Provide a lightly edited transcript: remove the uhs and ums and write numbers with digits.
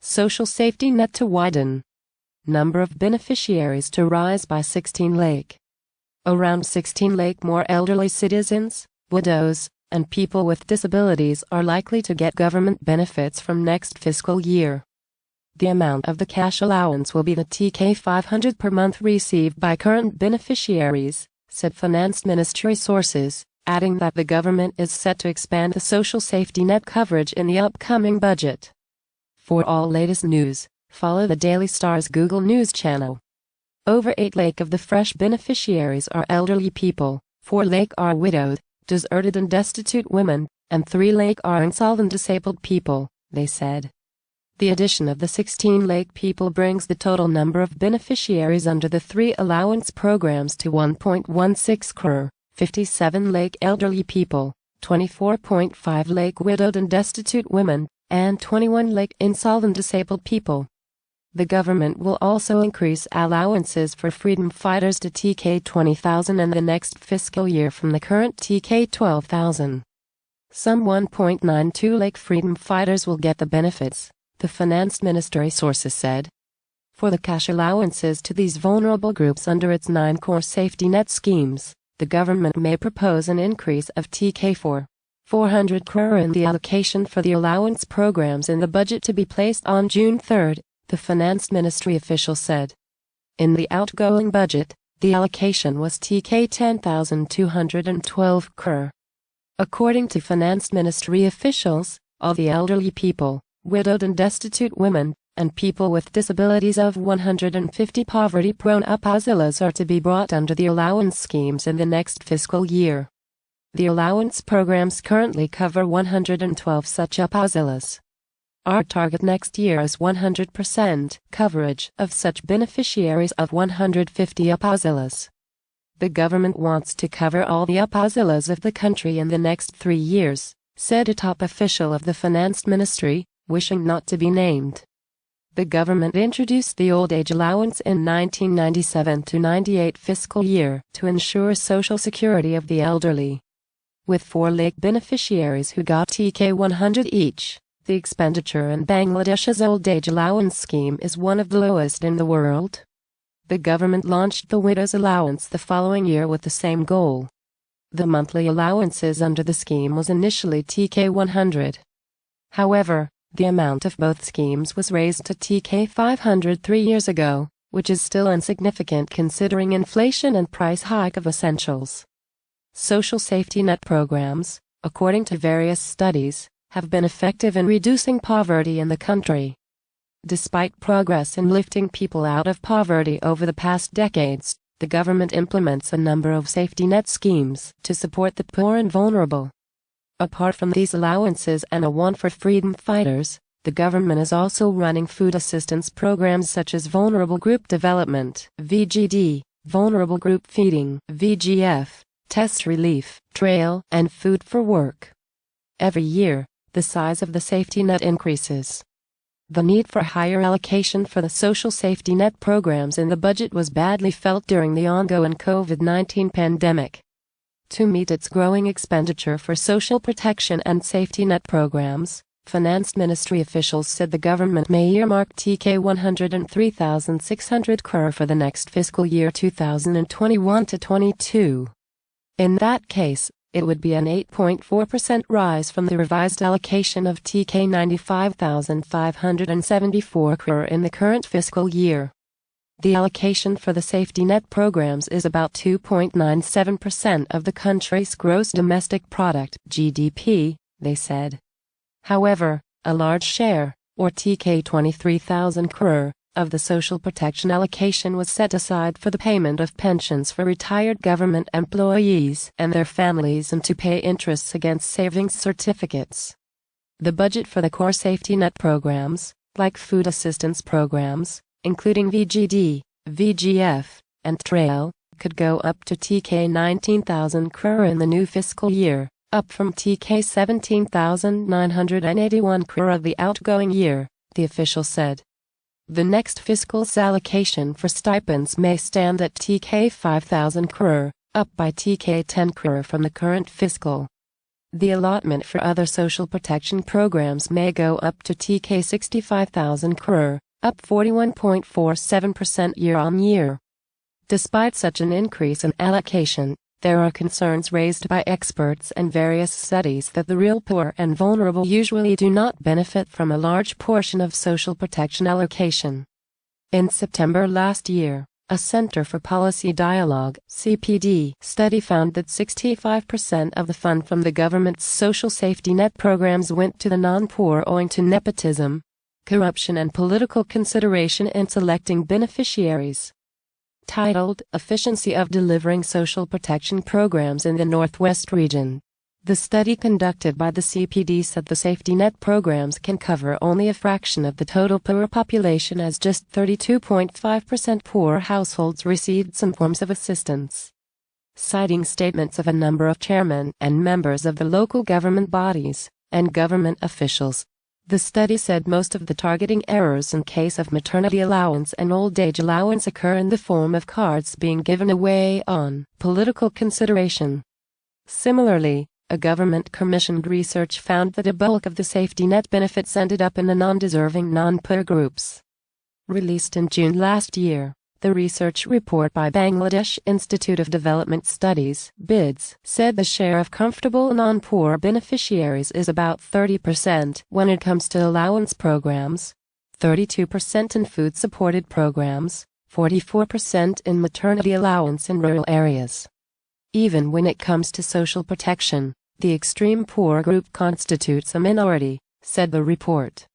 Social safety net to widen. Number of beneficiaries to rise by 16 lakh. Around 16 lakh more elderly citizens, widows, and people with disabilities are likely to get government benefits from next fiscal year. The amount of the cash allowance will be the TK 500 per month received by current beneficiaries, said Finance Ministry sources, adding that the government is set to expand the social safety net coverage in the upcoming budget. For all latest news, follow the Daily Star's Google News channel. Over 8 lakh of the fresh beneficiaries are elderly people, 4 lakh are widowed, deserted and destitute women, and 3 lakh are insolvent disabled people, they said. The addition of the 16 lakh people brings the total number of beneficiaries under the 3 allowance programs to 1.16 crore, 57 lakh elderly people, 24.5 lakh widowed and destitute women, and 21 lakh insolvent disabled people. The government will also increase allowances for freedom fighters to TK 20,000 in the next fiscal year from the current TK 12,000. Some 1.92 lakh freedom fighters will get the benefits, the Finance Ministry sources said. For the cash allowances to these vulnerable groups under its 9 core safety net schemes, the government may propose an increase of TK 400 crore in the allocation for the allowance programs in the budget to be placed on June 3, the Finance Ministry official said. In the outgoing budget, the allocation was TK 10,212 crore. According to Finance Ministry officials, all the elderly people, widowed and destitute women, and people with disabilities of 150 poverty-prone upazilas are to be brought under the allowance schemes in the next fiscal year. The allowance programs currently cover 112 such upazilas. Our target next year is 100% coverage of such beneficiaries of 150 upazilas. The government wants to cover all the upazilas of the country in the next 3 years, said a top official of the Finance Ministry, wishing not to be named. The government introduced the old age allowance in 1997-98 fiscal year to ensure social security of the elderly. With 4 lakh beneficiaries who got TK 100 each, the expenditure in Bangladesh's old age allowance scheme is one of the lowest in the world. The government launched the widow's allowance the following year with the same goal. The monthly allowances under the scheme was initially TK 100. However, the amount of both schemes was raised to TK 500 3 years ago, which is still insignificant considering inflation and price hike of essentials. Social safety net programs, according to various studies, have been effective in reducing poverty in the country. Despite progress in lifting people out of poverty over the past decades, the government implements a number of safety net schemes to support the poor and vulnerable. Apart from these allowances and a one for freedom fighters, the government is also running food assistance programs such as Vulnerable Group Development (VGD), Vulnerable Group Feeding (VGF), Test Relief, Trail, and Food for Work. Every year, the size of the safety net increases. The need for higher allocation for the social safety net programs in the budget was badly felt during the ongoing COVID-19 pandemic. To meet its growing expenditure for social protection and safety net programs, Finance Ministry officials said the government may earmark TK 103,600 crore for the next fiscal year 2021-22. In that case, it would be an 8.4% rise from the revised allocation of TK 95,574 crore in the current fiscal year. The allocation for the safety net programs is about 2.97% of the country's gross domestic product (GDP), they said. However, a large share, or TK 23,000 crore, of the social protection allocation was set aside for the payment of pensions for retired government employees and their families and to pay interests against savings certificates. The budget for the core safety net programs, like food assistance programs, including VGD, VGF, and Trail, could go up to TK 19,000 crore in the new fiscal year, up from TK 17,981 crore of the outgoing year, the official said. The next fiscal's allocation for stipends may stand at TK 5,000 crore, up by TK 10 crore from the current fiscal. The allotment for other social protection programs may go up to TK 65,000 crore, up 41.47% year-on-year. Despite such an increase in allocation, there are concerns raised by experts and various studies that the real poor and vulnerable usually do not benefit from a large portion of social protection allocation. In September last year, a Center for Policy Dialogue (CPD) study found that 65% of the fund from the government's social safety net programs went to the non-poor owing to nepotism, corruption and political consideration in selecting beneficiaries. Titled Efficiency of Delivering Social Protection Programs in the Northwest Region, the study conducted by the CPD said the safety net programs can cover only a fraction of the total poor population, as just 32.5% poor households received some forms of assistance. Citing statements of a number of chairmen and members of the local government bodies and government officials, the study said most of the targeting errors in case of maternity allowance and old age allowance occur in the form of cards being given away on political consideration. Similarly, a government-commissioned research found that a bulk of the safety net benefits ended up in the non-deserving non-poor groups. Released in June last year, the research report by Bangladesh Institute of Development Studies (BIDS) said the share of comfortable non-poor beneficiaries is about 30% when it comes to allowance programs, 32% in food-supported programs, 44% in maternity allowance in rural areas. Even when it comes to social protection, the extreme poor group constitutes a minority, said the report.